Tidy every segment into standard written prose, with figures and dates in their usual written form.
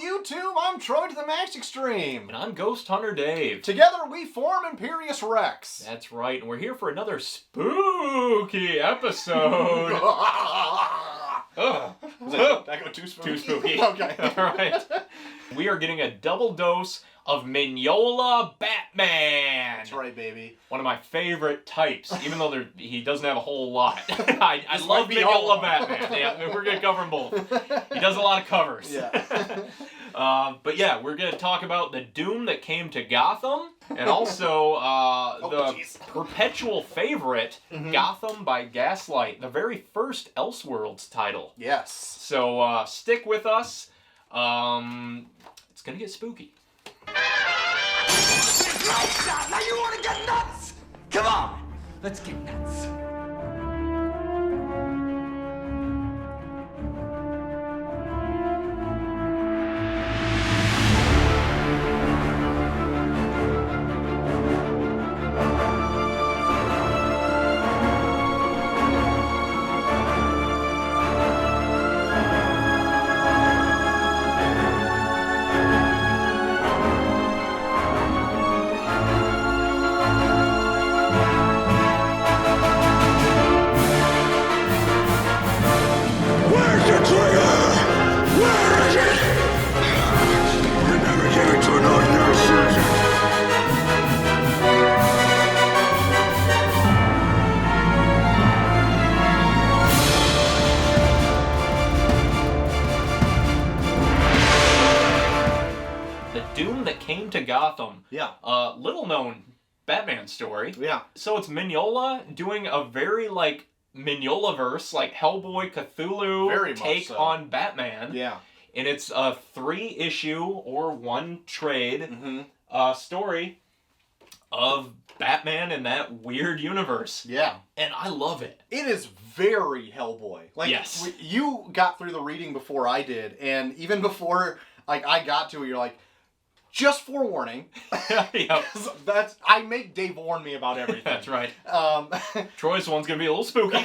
YouTube, I'm Troy to the Max Extreme. And I'm Ghost Hunter Dave. Together we form Imperius Rex. That's right, and we're here for another spooky episode. Did I go too spooky? Too spooky. Okay. Alright. We are getting a double dose of Mignola Batman. That's right, baby. One of my favorite types, even though he doesn't have a whole lot. I love might be all Mignola of Batman. Yeah, we're going to cover them both. He does a lot of covers. Yeah. But yeah, we're going to talk about the doom that came to Gotham, and also the perpetual favorite, Gotham by Gaslight, the very first Elseworlds title. Yes. So stick with us. It's going to get spooky. Lights out! Now you want to get nuts? Come on, let's get nuts. Came to Gotham. Yeah. Little known Batman story. Yeah. So it's Mignola doing a very like Mignola-verse, like Hellboy Cthulhu Very take so. on Batman. Yeah. And it's a 3-issue or one trade story of Batman in that weird universe. Yeah. And I love it. It is very Hellboy. Like, yes. You got through the reading before I did, and even before like I got to it, you're like, just forewarning. Yep. I make Dave warn me about everything. That's right. Troy's one's gonna be a little spooky.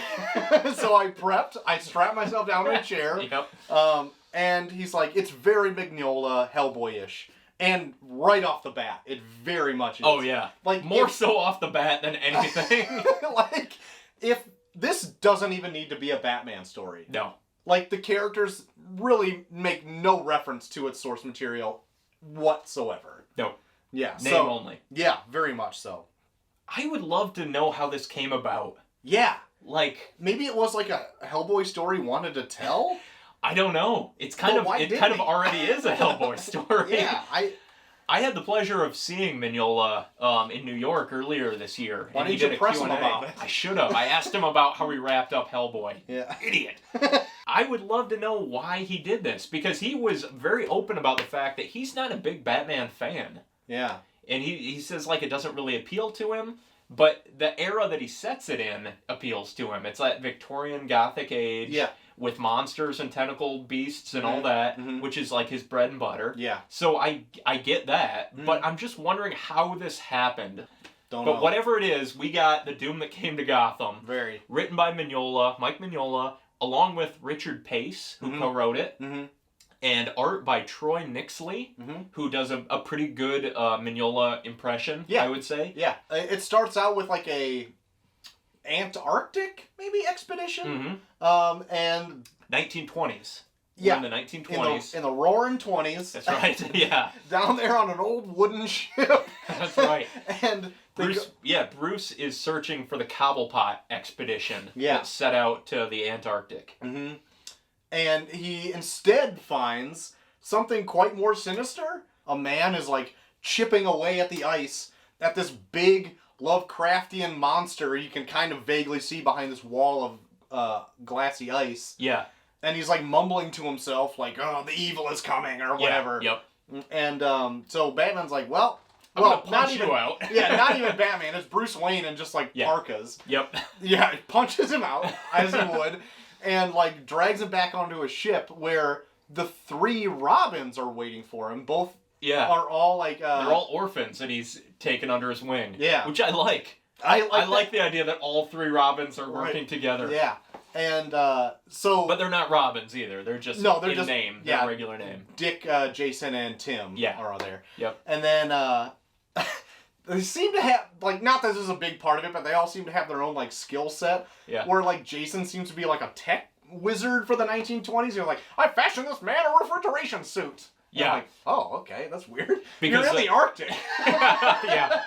So I prepped. I strapped myself down in a chair. Yep. And he's like, it's very Mignola, Hellboy-ish. And right off the bat, it very much is. Oh yeah. Like more so off the bat than anything. Like, if this doesn't even need to be a Batman story. No. Like, the characters really make no reference to its source material whatsoever. No. Yeah. Name only. Yeah, very much so. I would love to know how this came about. Yeah. Like, maybe it was like a Hellboy story wanted to tell? I don't know. It's kind of already is a Hellboy story. Yeah, I had the pleasure of seeing Mignola in New York earlier this year. Why didn't you press him about it? I should have. I asked him about how he wrapped up Hellboy. Yeah. Idiot. I would love to know why he did this, because he was very open about the fact that he's not a big Batman fan. Yeah. And he says, like, it doesn't really appeal to him, but the era that he sets it in appeals to him. It's that Victorian Gothic age. Yeah. With monsters and tentacle beasts and all that, which is like his bread and butter. Yeah. So I get that, but I'm just wondering how this happened. Don't know. But whatever it is, we got The Doom That Came to Gotham. Very. Written by Mike Mignola, along with Richard Pace, who co-wrote it. And art by Troy Nixley, who does a pretty good Mignola impression, I would say. Yeah. It starts out with like a Antarctic, maybe, expedition. And 1920s. Yeah. In the 1920s. In the roaring 20s. That's right, yeah. Down there on an old wooden ship. That's right. And Bruce is searching for the Cobblepot expedition that set out to the Antarctic. And he instead finds something quite more sinister. A man is like chipping away at the ice at this big Lovecraftian monster you can kind of vaguely see behind this wall of glassy ice. Yeah. And he's like mumbling to himself like, oh, the evil is coming or whatever. Yep. And so Batman's like, well, not even out. Yeah, not even Batman. It's Bruce Wayne in just like parkas. Yep. Yeah, he punches him out, as he would, and like drags him back onto a ship where the 3 Robins are waiting for him. Both are all like... they're all orphans that he's taken under his wing. Yeah. Which I like. I like the idea that all 3 Robins are working together. Yeah. And so... But they're not Robins either. They're just name. Yeah, their regular name. Dick, Jason, and Tim are there. Yep. And then they seem to have, like, not that this is a big part of it, but they all seem to have their own, like, skill set. Yeah. Where, like, Jason seems to be, like, a tech wizard for the 1920s. You're like, I fashioned this man a refrigeration suit. And Yeah. I'm like, oh, okay, that's weird. Because you're in the Arctic. Yeah.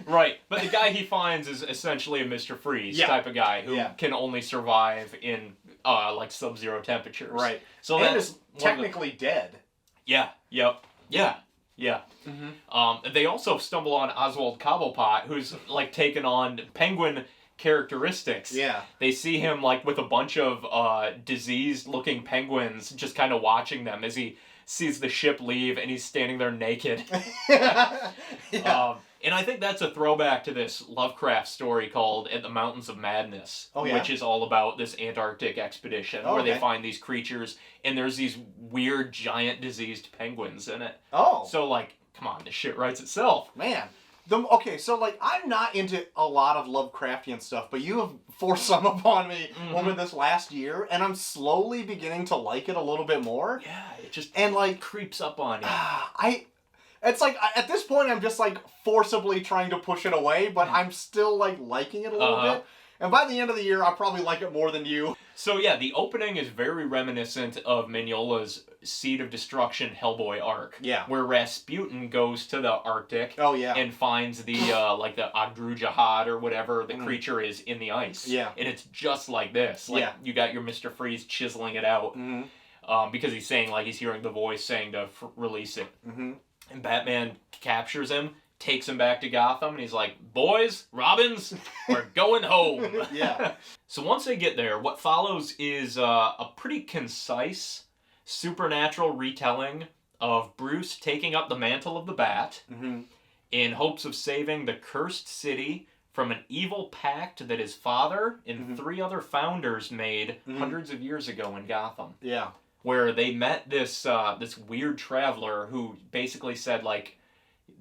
Right. But the guy he finds is essentially a Mr. Freeze type of guy who can only survive in, like, sub-zero temperatures. Right. So and that's is technically dead. Yeah. Yep. Yeah. Yeah. Mm-hmm. They also stumble on Oswald Cobblepot, who's, like, taken on penguin characteristics. Yeah. They see him, like, with a bunch of diseased-looking penguins just kind of watching them as he sees the ship leave and he's standing there naked. And I think that's a throwback to this Lovecraft story called At the Mountains of Madness, which is all about this Antarctic expedition where they find these creatures and there's these weird giant diseased penguins in it. Oh. So, like, come on, this shit writes itself. Man. Okay, so, like, I'm not into a lot of Lovecraftian stuff, but you have forced some upon me over this last year, and I'm slowly beginning to like it a little bit more. Yeah, it just creeps up on you. It's like, at this point, I'm just, like, forcibly trying to push it away, but I'm still, like, liking it a little bit. And by the end of the year, I'll probably like it more than you. So, yeah, the opening is very reminiscent of Mignola's Seed of Destruction Hellboy arc. Yeah. Where Rasputin goes to the Arctic and finds the, like, the Agdru-Jahad or whatever the creature is in the ice. Yeah. And it's just like this. Like, you got your Mr. Freeze chiseling it out. Because he's saying, like, he's hearing the voice saying to release it. And Batman captures him, takes him back to Gotham, and he's like, boys, Robins, we're going home. Yeah. So once they get there, what follows is a pretty concise supernatural retelling of Bruce taking up the mantle of the Bat in hopes of saving the cursed city from an evil pact that his father and 3 other founders made hundreds of years ago in Gotham. Yeah. Where they met this this weird traveler who basically said, like,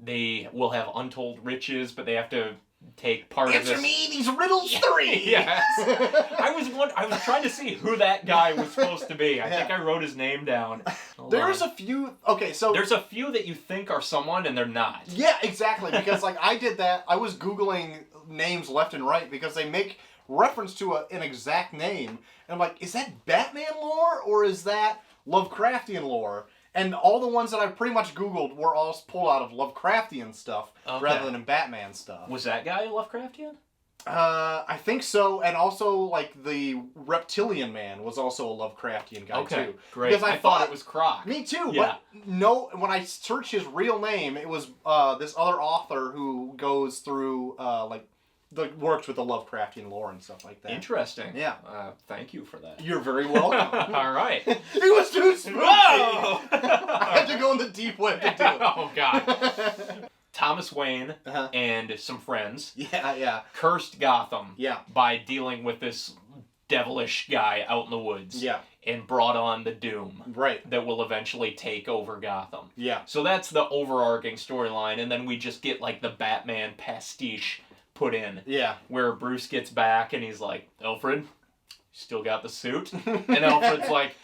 they will have untold riches, but they have to take part of this. Answer me these riddles 3! Yes. I was trying to see who that guy was supposed to be. I think I wrote his name down. There's a few... Okay, so... There's a few that you think are someone and they're not. Yeah, exactly. Because, like, I did that. I was Googling names left and right because they make reference to an exact name. And I'm like, is that Batman lore or is that Lovecraftian lore? And all the ones that I pretty much Googled were all pulled out of Lovecraftian stuff rather than Batman stuff. Was that guy Lovecraftian? I think so. And also, like, the Reptilian Man was also a Lovecraftian guy, too. Great. Because I thought it was Croc. Me too, but no, when I searched his real name, it was this other author who goes through, works with the Lovecraftian lore and stuff like that. Interesting. Yeah. Thank you for that. You're very welcome. All right. It was too spooky. Whoa! I had to go in the deep web to do it. Oh, God. Thomas Wayne and some friends cursed Gotham by dealing with this devilish guy out in the woods and brought on the Doom that will eventually take over Gotham. Yeah. So that's the overarching storyline, and then we just get, like, the Batman pastiche put in. Yeah. Where Bruce gets back and he's like, Alfred, still got the suit? And Alfred's like,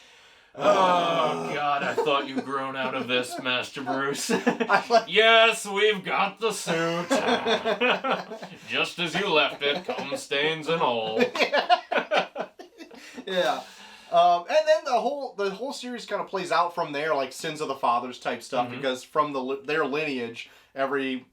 oh, God, I thought you'd grown out of this, Master Bruce. Yes, we've got the suit. Just as you left it, cum stains and all. Yeah. And then the whole series kind of plays out from there, like Sins of the Fathers type stuff, because from their lineage, every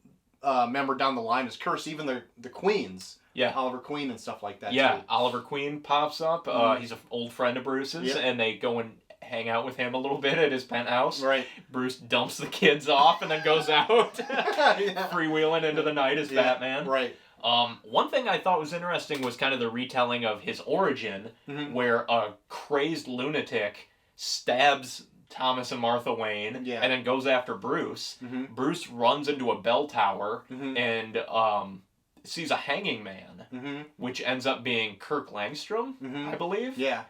member down the line is cursed, even the queens. Yeah. Oliver Queen and stuff like that, too. Oliver Queen pops up. He's an old friend of Bruce's, and they go and hang out with him a little bit at his penthouse. Right. Bruce dumps the kids off and then goes out, freewheeling into the night as Batman. Right. One thing I thought was interesting was kind of the retelling of his origin, where a crazed lunatic stabs Thomas and Martha Wayne, and then goes after Bruce. Bruce runs into a bell tower and sees a hanging man, which ends up being Kirk Langstrom, I believe. Yeah.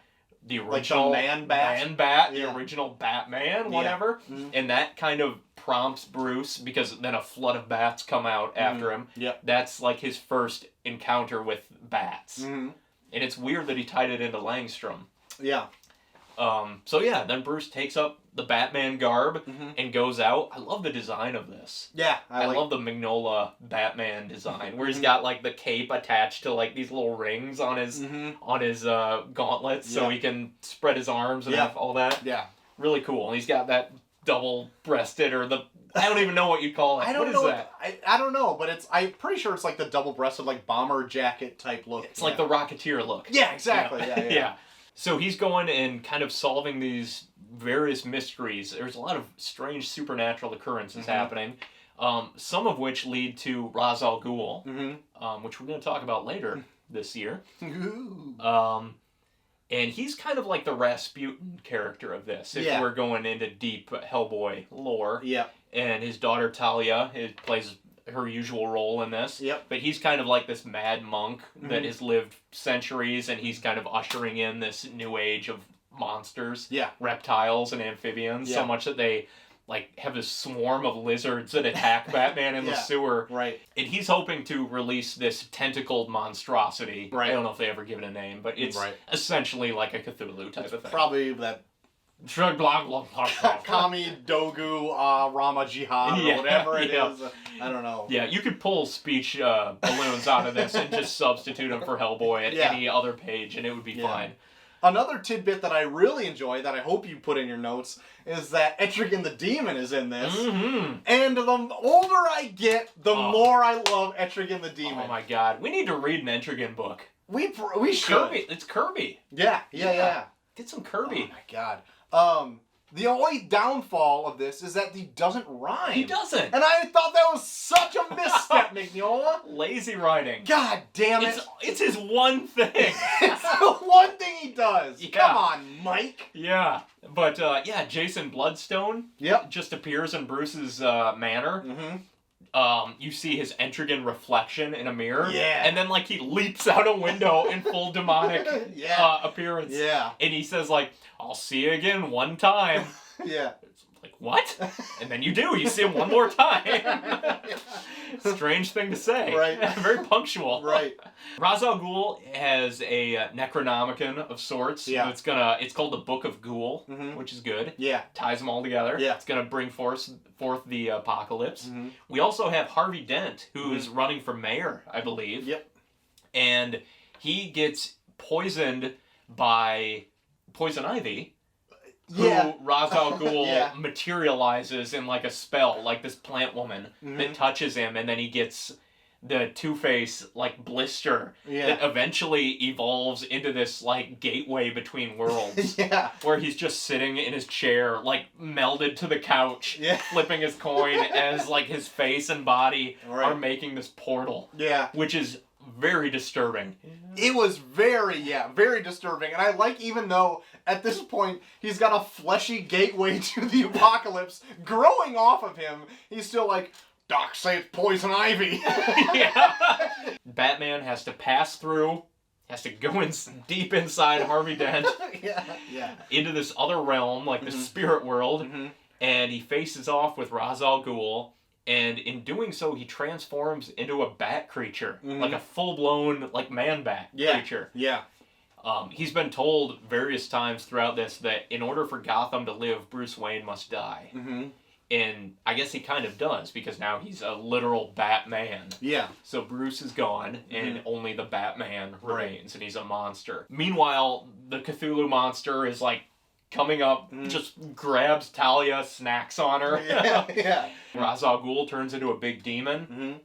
The original like the Man Bat, the original Batman, whatever. And that kind of prompts Bruce, because then a flood of bats come out after him. Yep. That's like his first encounter with bats. And it's weird that he tied it into Langstrom. Yeah. So yeah, then Bruce takes up the Batman garb and goes out. I love the design of this. Yeah, I love the Mignola Batman design, where he's got like the cape attached to like these little rings on his gauntlets, so he can spread his arms and have all that. Yeah, really cool. And he's got that double-breasted or the I don't even know what you call it. I don't what know is that? I don't know, but I'm pretty sure it's like the double-breasted like bomber jacket type look. It's like the Rocketeer look. Yeah, exactly. Yeah. So he's going and kind of solving these various mysteries. There's a lot of strange supernatural occurrences happening, some of which lead to Ra's al Ghul, which we're going to talk about later this year. And he's kind of like the Rasputin character of this, if we're going into deep Hellboy lore. Yeah. And his daughter Talia plays her usual role in this. Yep. But he's kind of like this mad monk that has lived centuries, and he's kind of ushering in this new age of monsters, reptiles and amphibians, so much that they like have this swarm of lizards that attack Batman in the sewer. Right. And he's hoping to release this tentacled monstrosity. Right. I don't know if they ever give it a name, but it's essentially like a Cthulhu type of thing. Probably that Blah, blah, blah, blah. Kami Dogu Rama Jihad or whatever it is. I don't know. Yeah, you could pull speech balloons out of this and just substitute them for Hellboy at any other page, and it would be fine. Another tidbit that I really enjoy, that I hope you put in your notes, is that Etrigan the Demon is in this. And the older I get, the more I love Etrigan the Demon. Oh my god. We need to read an Etrigan book. We should. Kirby. It's Kirby. Yeah. Get some Kirby. Oh my god. The only downfall of this is that he doesn't rhyme. He doesn't. And I thought that was such a misstep, Mignola. Lazy writing. God damn it. It's his one thing. It's the one thing he does. Yeah. Come on, Mike. Yeah. But, Jason Bloodstone just appears in Bruce's manor. You see his Etrigan reflection in a mirror. Yeah. And then, like, he leaps out a window in full demonic appearance. Yeah. And he says, like, I'll see you again one time. It's like, what? And then you do. You see him one more time. Strange thing to say. Right. Very punctual. Right. Ra's al Ghul has a Necronomicon of sorts. Yeah. It's called the Book of Ghul, which is good. Yeah. Ties them all together. Yeah. It's gonna bring forth the apocalypse. We also have Harvey Dent, who is running for mayor, I believe. Yep. And he gets poisoned by Poison Ivy. Who Ra's al Ghul materializes in like a spell, like this plant woman that touches him, and then he gets the Two-Face like blister that eventually evolves into this like gateway between worlds. Where he's just sitting in his chair, like melded to the couch, flipping his coin as like his face and body are making this portal. Which is very disturbing. It was very disturbing. And I like, even though at this point he's got a fleshy gateway to the apocalypse growing off of him, he's still like, Doc say it's Poison Ivy. Batman has to pass through, has to go in deep inside Harvey Dent into this other realm, like the spirit world, and he faces off with Ra's al Ghul. And in doing so, he transforms into a bat creature, like a full-blown, like, man-bat creature. He's been told various times throughout this that in order for Gotham to live, Bruce Wayne must die. And I guess he kind of does, because now he's a literal Batman. So Bruce is gone, and only the Batman remains, and he's a monster. Meanwhile, the Cthulhu monster is, like, coming up, just grabs Talia, snacks on her. Ra's al Ghul turns into a big demon,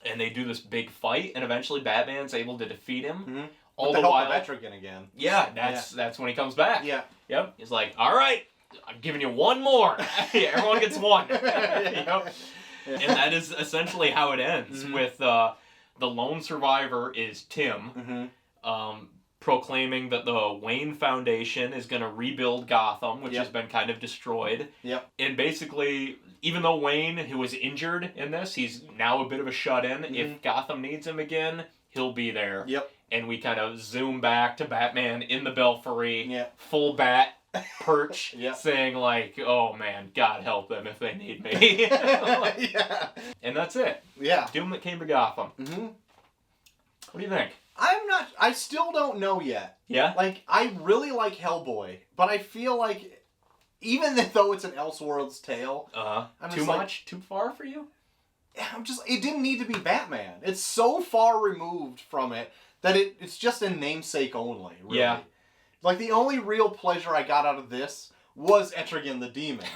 and they do this big fight, and eventually Batman's able to defeat him. All the while, Etrigan again. That's when he comes back. Yep. He's like, all right, I'm giving you one more. Everyone gets one. And that is essentially how it ends. With the lone survivor is Tim. Proclaiming that the Wayne Foundation is going to rebuild Gotham, which has been kind of destroyed. And basically, even though Wayne, who was injured in this, he's now a bit of a shut-in. If Gotham needs him again, he'll be there. And we kind of zoom back to Batman in the Belfry, full bat perch, saying like, oh man, God help them if they need me. And that's it. Doom that came to Gotham. What do you think? I still don't know yet. Yeah? Like, I really like Hellboy, but I feel like, even though it's an Elseworld's tale... Too much? Too far for you? It didn't need to be Batman. It's so far removed from it that it's just a namesake only, really. Yeah. Like, the only real pleasure I got out of this was Etrigan the Demon.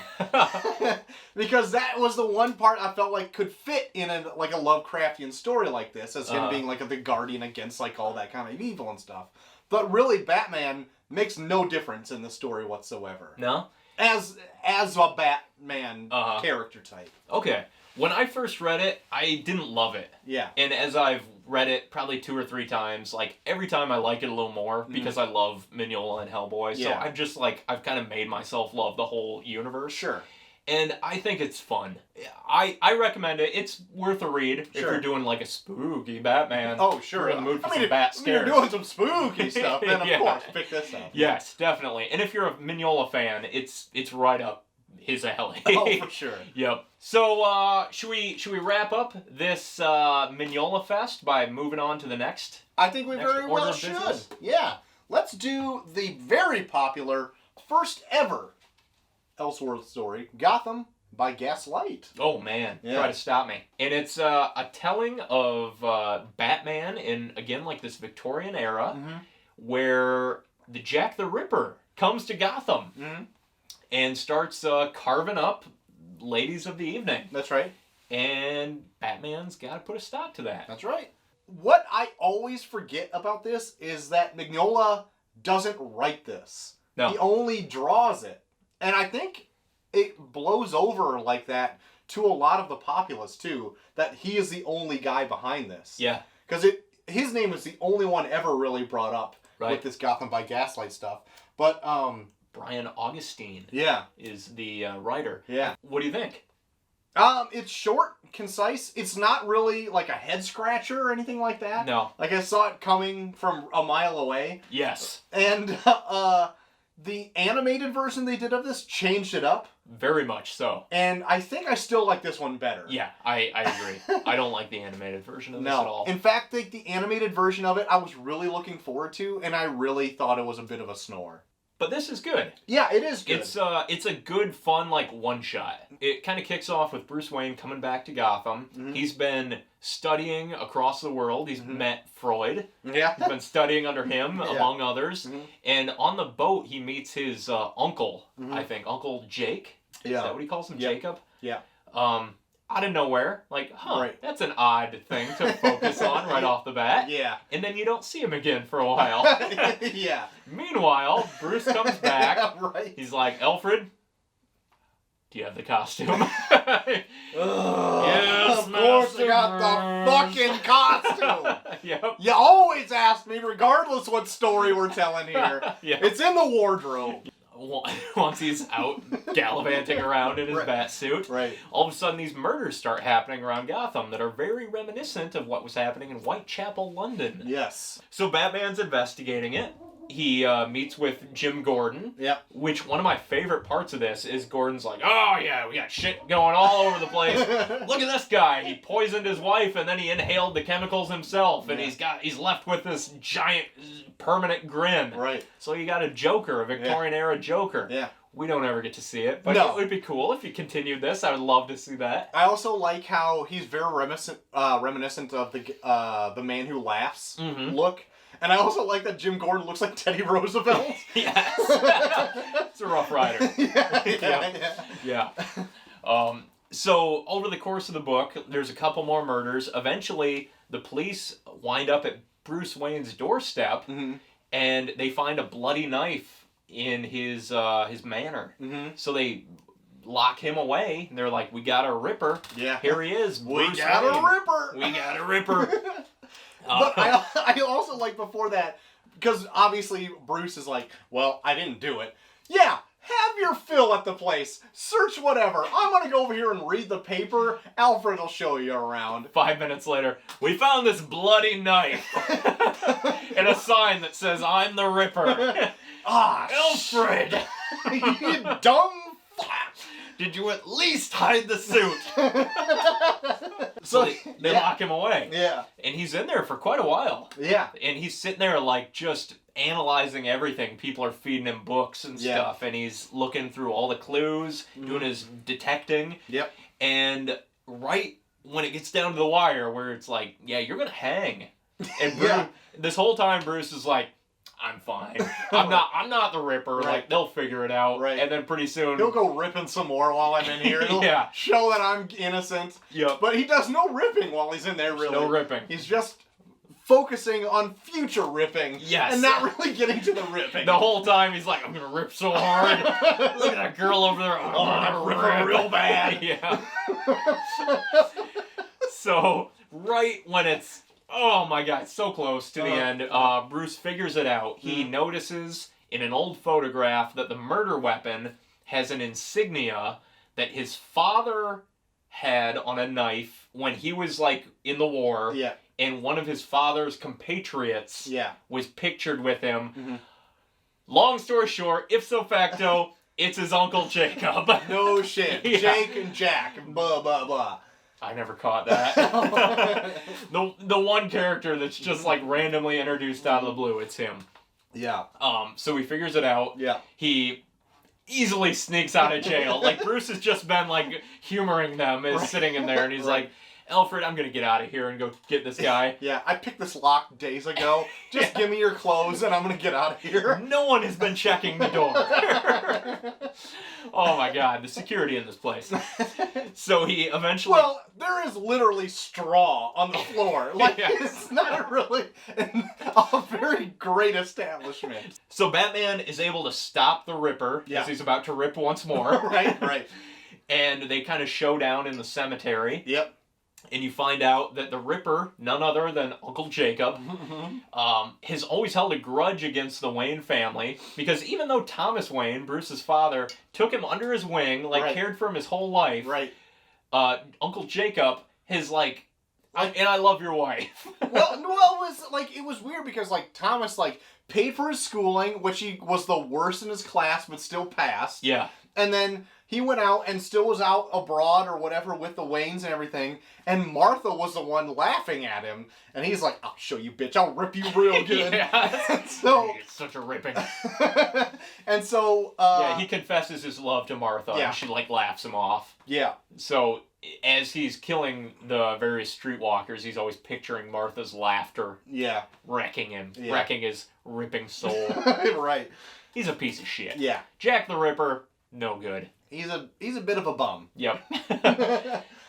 Because that was the one part I felt like could fit in a Lovecraftian story like this, as him being like the guardian against like all that kind of evil and stuff. But really, Batman makes no difference in the story whatsoever. No? As a Batman character type. Okay. When I first read it, I didn't love it. Yeah. And as I've read it probably 2 or 3 times, like, every time I like it a little more because I love Mignola and Hellboy. So I've just, like, I've kind of made myself love the whole universe. Sure. And I think it's fun. I recommend it. It's worth a read if you're doing, like, a spooky Batman. Oh, sure. You're in the mood for some bat scares. You're doing some spooky stuff, then of course, pick this up. Yes, definitely. And if you're a Mignola fan, it's right up his alley. Oh, for sure. Yep. So, should we wrap up this Mignola Fest by moving on to the next? I think we very well should. Yeah. Let's do the very popular first ever Elseworld story, Gotham by Gaslight. Oh man, try to stop me. And it's a telling of Batman in, again, like this Victorian era, where the Jack the Ripper comes to Gotham and starts carving up ladies of the evening. That's right. And Batman's got to put a stop to that. That's right. What I always forget about this is that Mignola doesn't write this. No. He only draws it. And I think it blows over like that to a lot of the populace, too, that he is the only guy behind this. Yeah. Because his name is the only one ever really brought up with this Gotham by Gaslight stuff. But, Brian Augustine is the writer. Yeah. What do you think? It's short, concise. It's not really like a head scratcher or anything like that. No. Like, I saw it coming from a mile away. Yes. And, the animated version they did of this changed it up. Very much so. And I think I still like this one better. Yeah, I agree. I don't like the animated version of this at all. In fact, the animated version of it I was really looking forward to, and I really thought it was a bit of a snore. But this is good. Yeah, it is good. It's a good, fun, like, one-shot. It kind of kicks off with Bruce Wayne coming back to Gotham. He's been studying across the world. He's met Freud. Yeah. He's been studying under him, among others. And on the boat, he meets his uncle, I think. Uncle Jake. Yeah. Is that what he calls him? Jacob? Yeah. Out of nowhere. Like, that's an odd thing to focus on right off the bat. Yeah. And then you don't see him again for a while. Yeah. Meanwhile, Bruce comes back. Right. He's like, Alfred, do you have the costume? Yes, of course I got the fucking costume. Yep. You always ask me, regardless what story we're telling here. Yep. It's in the wardrobe. Once he's out gallivanting around in his bat suit, all of a sudden these murders start happening around Gotham that are very reminiscent of what was happening in Whitechapel, London. Yes. So Batman's investigating it. He meets with Jim Gordon. Yep. Which, one of my favorite parts of this is Gordon's like, oh yeah, we got shit going all over the place. Look at this guy. He poisoned his wife and then he inhaled the chemicals himself. And he's left with this giant permanent grin. Right. So you got a Joker, a Victorian era Joker. Yeah. We don't ever get to see it, but it would be cool if you continued this. I would love to see that. I also like how he's very reminiscent of the Man Who Laughs look. And I also like that Jim Gordon looks like Teddy Roosevelt. Yes. It's a Rough Rider. Yeah. So, over the course of the book, there's a couple more murders. Eventually, the police wind up at Bruce Wayne's doorstep, and they find a bloody knife in his manor. So they lock him away, and they're like, we got a Ripper. Yeah. Here he is, Bruce We got Wayne. a Ripper! We got a Ripper! But I also like before that, because obviously Bruce is like, well, I didn't do it. Yeah, have your fill at the place. Search whatever. I'm going to go over here and read the paper. Alfred will show you around. 5 minutes later, we found this bloody knife. And a sign that says, I'm the Ripper. Alfred! You dumb fuck! Did you at least hide the suit? So they lock him away. Yeah. And he's in there for quite a while. Yeah. And he's sitting there like just analyzing everything. People are feeding him books and stuff. And he's looking through all the clues, doing his detecting. Yep. And right when it gets down to the wire where it's like, yeah, you're going to hang. And Bruce, this whole time Bruce is like, I'm fine. I'm not the Ripper. Right. Like, they'll figure it out. Right. And then pretty soon... He'll go ripping some more while I'm in here. He'll show that I'm innocent. Yep. But he does no ripping while he's in there, really. No ripping. He's just focusing on future ripping. Yes. And not really getting to the ripping. The whole time he's like, I'm going to rip so hard. Look at that girl over there. Oh, I'm going to rip her real bad. Yeah. So, right when it's... Oh my god, so close to the end. Bruce figures it out. He notices in an old photograph that the murder weapon has an insignia that his father had on a knife when he was like in the war. Yeah. And one of his father's compatriots was pictured with him. Mm-hmm. Long story short, ipso facto, it's his Uncle Jacob. No shit. Yeah. Jake and Jack. Blah, blah, blah. I never caught that. the one character that's just like randomly introduced out of the blue, it's him. Yeah. So he figures it out. Yeah. He easily sneaks out of jail. Like Bruce has just been like humoring them as sitting in there, and he's like, Alfred, I'm gonna get out of here and go get this guy. Yeah, I picked this lock days ago. Just give me your clothes and I'm gonna get out of here. No one has been checking the door. Oh my god, the security in this place. So he eventually... Well, there is literally straw on the floor. Like, it's not really a very great establishment. So Batman is able to stop the Ripper, because he's about to rip once more. Right. And they kind of show down in the cemetery. Yep. And you find out that the Ripper, none other than Uncle Jacob, has always held a grudge against the Wayne family, because even though Thomas Wayne, Bruce's father, took him under his wing, cared for him his whole life, Uncle Jacob has and I love your wife. well, it was weird because Thomas paid for his schooling, which he was the worst in his class, but still passed. Yeah. And then he went out and still was out abroad or whatever with the Waynes and everything. And Martha was the one laughing at him. And he's like, I'll show you, bitch. I'll rip you real good. So it's such a ripping. And so... he confesses his love to Martha. And she laughs him off. Yeah. So as he's killing the various streetwalkers, he's always picturing Martha's laughter. Yeah. Wrecking him. Yeah. Wrecking his ripping soul. Right. He's a piece of shit. Yeah. Jack the Ripper, no good. He's a bit of a bum. Yep.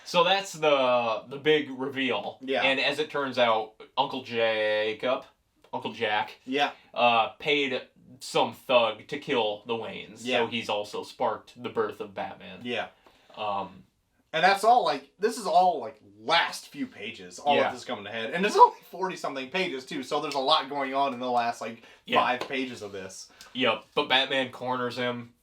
So that's the big reveal. Yeah. And as it turns out, Uncle Jack, paid some thug to kill the Waynes. Yeah. So he's also sparked the birth of Batman. Yeah. And that's all this is all last few pages. All of this coming to head. And it's only 40-something pages too, so there's a lot going on in the last 5 pages of this. Yep. But Batman corners him.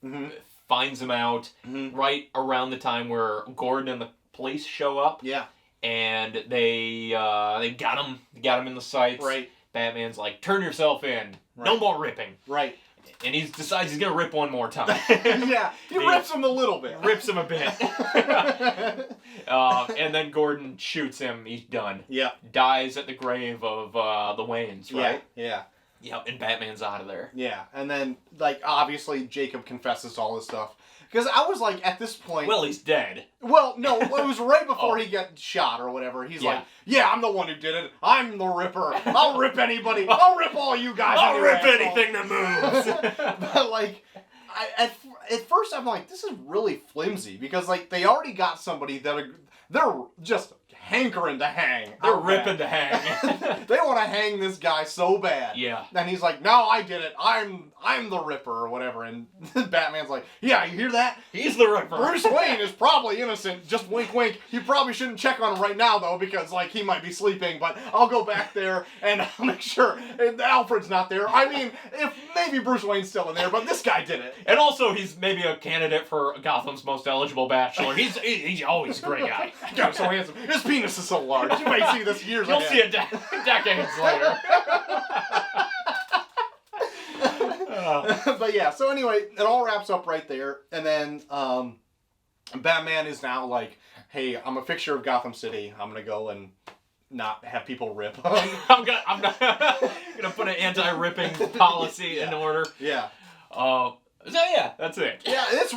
Finds him out right around the time where Gordon and the police show up. Yeah. And they got him in the sights. Right. Batman's like, turn yourself in. Right. No more ripping. Right. And he decides he's gonna rip one more time. Yeah. He rips him a little bit. Rips him a bit. And then Gordon shoots him. He's done. Yeah. Dies at the grave of the Waynes, right? Yeah. Yep, and Batman's out of there. Yeah, and then, obviously, Jacob confesses to all this stuff. Because I was at this point... Well, he's dead. Well, no, it was right before he got shot or whatever. He's yeah, I'm the one who did it. I'm the Ripper. I'll rip anybody. I'll rip all you guys. I'll rip anything that moves. But, at first I'm like, this is really flimsy. Because, they already got somebody that... They're just hankering to hang. They're ripping to hang. They want to hang this guy so bad. Yeah. And he's like, no, I did it. I'm the Ripper or whatever. And Batman's like, yeah, you hear that? He's the Ripper. Bruce Wayne is probably innocent. Just wink, wink. You probably shouldn't check on him right now, though, because, he might be sleeping. But I'll go back there and I'll make sure Alfred's not there. I mean, if maybe Bruce Wayne's still in there, but this guy did it. And also, he's maybe a candidate for Gotham's most eligible bachelor. He's always a great guy. God, so handsome. His penis is so large. You may see this years You'll ahead. see it decades later. But yeah, so anyway, it all wraps up right there. And then Batman is now like, hey, I'm a fixture of Gotham City. I'm gonna go and not have people rip. I'm not gonna put an anti-ripping policy in order. Yeah. So yeah, that's it. Yeah, it's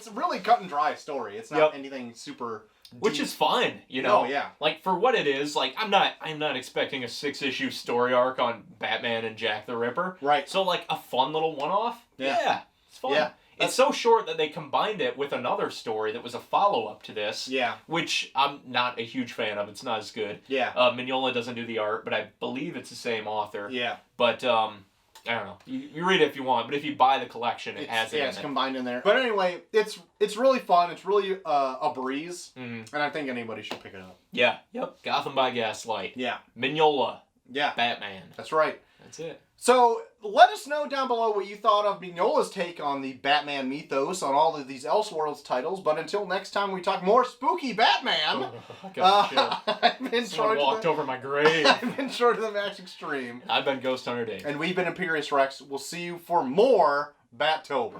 really cut and dry story. It's not anything super deep. Which is fine, you know. Oh yeah. Like for what it is, like I'm not expecting a 6-issue story arc on Batman and Jack the Ripper. Right. So like a fun little one-off. Yeah, it's fun. Yeah. It's so short that they combined it with another story that was a follow-up to this. Yeah. Which I'm not a huge fan of. It's not as good. Yeah. Mignola doesn't do the art, but I believe it's the same author. Yeah. But I don't know. You read it if you want, but if you buy the collection, it has it in it's it. combined in there. But anyway, it's really fun. It's really a breeze, and I think anybody should pick it up. Yeah. Yep. Gotham by Gaslight. Yeah. Mignola. Yeah. Batman. That's right. That's it. So let us know down below what you thought of Mignola's take on the Batman mythos on all of these Elseworlds titles. But until next time we talk more spooky Batman, I've been Someone walked over my grave. I've been Short of the Max Extreme. I've been Ghost Hunter Dave. And we've been Imperious Rex. We'll see you for more Bat-tober.